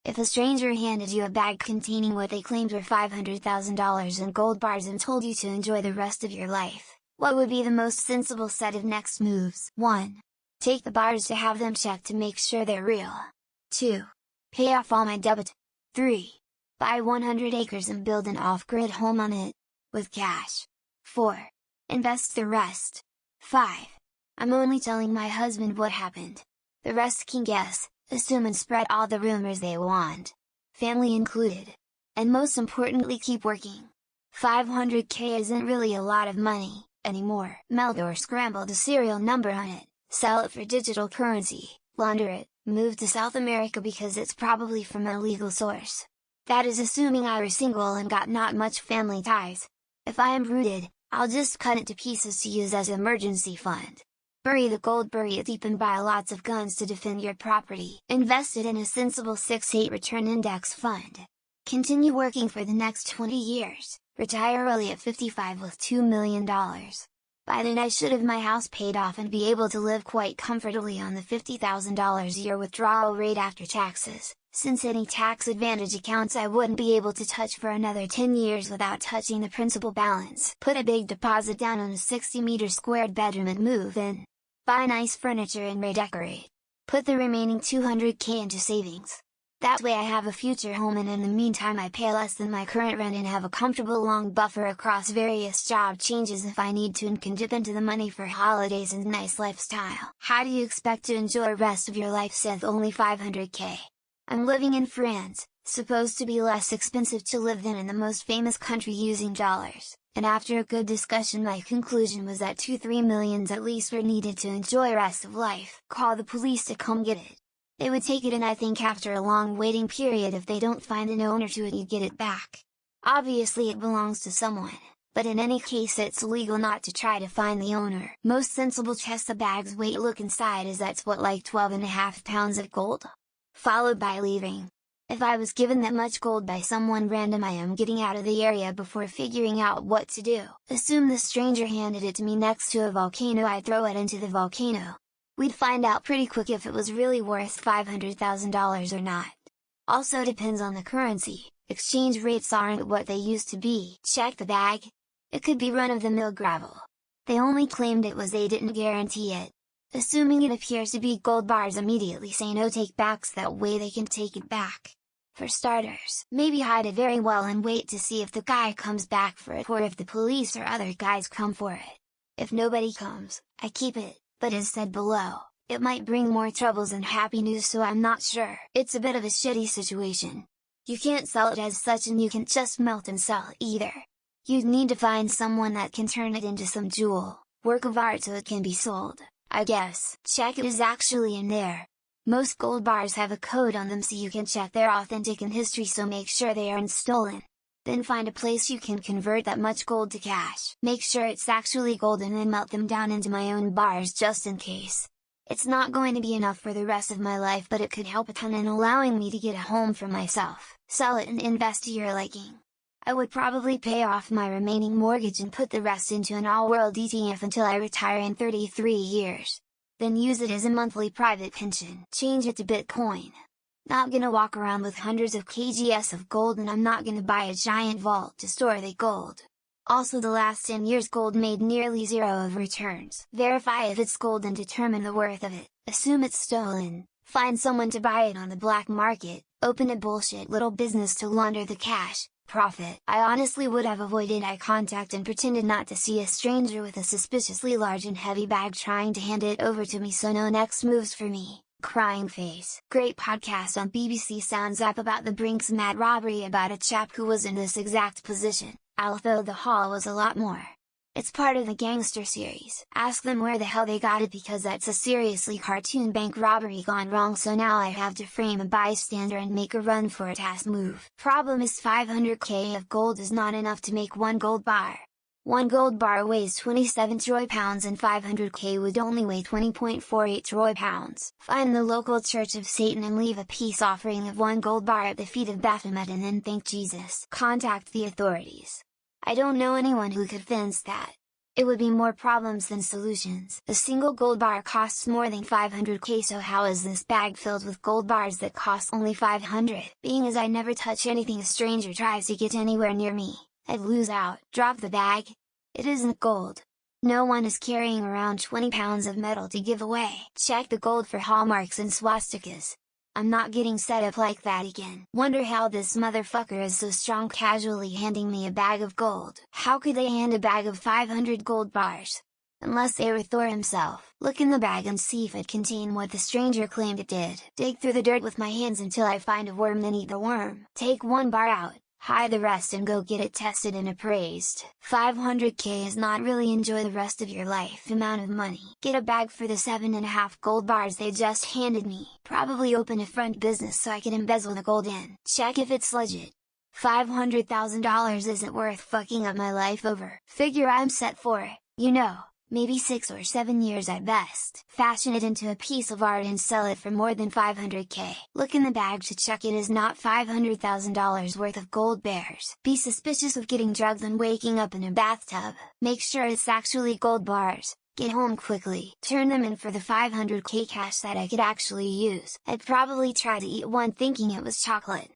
If a stranger handed you a bag containing what they claimed were $500,000 in gold bars and told you to enjoy the rest of your life, what would be the most sensible set of next moves? 1. Take the bars to have them checked to make sure they're real. 2. Pay off all my debt. 3. Buy 100 acres and build an off-grid home on it, with cash. 4. Invest the rest. 5. I'm only telling my husband what happened. The rest can guess, assume and spread all the rumors they want. Family included. And most importantly, keep working. $500K isn't really a lot of money anymore. Melt or scramble the serial number on it, sell it for digital currency, launder it, move to South America because it's probably from a legal source. That is assuming I were single and got not much family ties. If I am rooted, I'll just cut it to pieces to use as emergency fund. Bury the gold, bury it deep, and buy lots of guns to defend your property. Invest it in a sensible 6-8 return index fund. Continue working for the next 20 years, retire early at 55 with $2 million. By then I should have my house paid off and be able to live quite comfortably on the $50,000 a year withdrawal rate after taxes, since any tax advantage accounts I wouldn't be able to touch for another 10 years without touching the principal balance. Put a big deposit down on a 60-meter squared bedroom and move in. Buy nice furniture and redecorate. Put the remaining $200K into savings. That way I have a future home, and in the meantime I pay less than my current rent and have a comfortable long buffer across various job changes if I need to, and can dip into the money for holidays and nice lifestyle. How do you expect to enjoy the rest of your life with only $500K? I'm living in France, supposed to be less expensive to live than in the most famous country using dollars, and after a good discussion my conclusion was that 2-3 millions at least were needed to enjoy rest of life. Call the police to come get it. They would take it, and I think after a long waiting period, if they don't find an owner to it, you get it back. Obviously it belongs to someone, but in any case it's legal not to try to find the owner. Most sensible test the bag's weight, look inside, is that's what, like 12.5 pounds of gold? Followed by leaving. If I was given that much gold by someone random, I am getting out of the area before figuring out what to do. Assume the stranger handed it to me next to a volcano, I'd throw it into the volcano. We'd find out pretty quick if it was really worth $500,000 or not. Also depends on the currency, exchange rates aren't what they used to be. Check the bag. It could be run-of-the-mill gravel. They only claimed it was, they didn't guarantee it. Assuming it appears to be gold bars, immediately say no take backs, that way they can take it back. For starters, maybe hide it very well and wait to see if the guy comes back for it, or if the police or other guys come for it. If nobody comes, I keep it. But as said below, it might bring more troubles than happy news, so I'm not sure. It's a bit of a shitty situation. You can't sell it as such, and you can't just melt and sell either. You'd need to find someone that can turn it into some jewel, work of art, so it can be sold, I guess. Check it is actually in there. Most gold bars have a code on them so you can check their authentic and history, so make sure they aren't stolen. Then find a place you can convert that much gold to cash. Make sure it's actually gold and then melt them down into my own bars just in case. It's not going to be enough for the rest of my life, but it could help a ton in allowing me to get a home for myself. Sell it and invest to your liking. I would probably pay off my remaining mortgage and put the rest into an all-world ETF until I retire in 33 years. Then use it as a monthly private pension. Change it to Bitcoin. Not gonna walk around with hundreds of kgs of gold, and I'm not gonna buy a giant vault to store the gold. Also, the last 10 years gold made nearly zero of returns. Verify if it's gold and determine the worth of it. Assume it's stolen, find someone to buy it on the black market, open a bullshit little business to launder the cash, profit. I honestly would have avoided eye contact and pretended not to see a stranger with a suspiciously large and heavy bag trying to hand it over to me, so no next moves for me. Crying face. Great podcast on BBC Sounds app about the Brinks mad robbery about a chap who was in this exact position, although the haul was a lot more. It's part of the gangster series. Ask them where the hell they got it, because that's a seriously cartoon bank robbery gone wrong, so now I have to frame a bystander and make a run for a task move. Problem is 500K of gold is not enough to make one gold bar. One gold bar weighs 27 troy pounds and 500K would only weigh 20.48 troy pounds. Find the local Church of Satan and leave a peace offering of one gold bar at the feet of Baphomet and then thank Jesus. Contact the authorities. I don't know anyone who could fence that. it would be more problems than solutions. A single gold bar costs more than 500k, so how is this bag filled with gold bars that cost only 500? Being as I never touch anything a stranger tries to get anywhere near me, I'd lose out. Drop the bag. It isn't gold. No one is carrying around 20 pounds of metal to give away. Check the gold for hallmarks and swastikas. I'm not getting set up like that again. Wonder how this motherfucker is so strong casually handing me a bag of gold. How could they hand a bag of 500 gold bars? Unless they were Thor himself. Look in the bag and see if it contained what the stranger claimed it did. Dig through the dirt with my hands until I find a worm, then eat the worm. Take one bar out, hide the rest and go get it tested and appraised. 500k is not really enjoy the rest of your life amount of money. Get a bag for the 7.5 gold bars they just handed me. Probably open a front business so I can embezzle the gold in. Check if it's legit. $500,000 isn't worth fucking up my life over. Figure I'm set for it, you know. Maybe 6 or 7 years at best. Fashion it into a piece of art and sell it for more than 500k. Look in the bag to check it is not $500,000 worth of gold bears. Be suspicious of getting drugged and waking up in a bathtub. Make sure it's actually gold bars. Get home quickly. Turn them in for the 500k cash that I could actually use. I'd probably try to eat one thinking it was chocolate.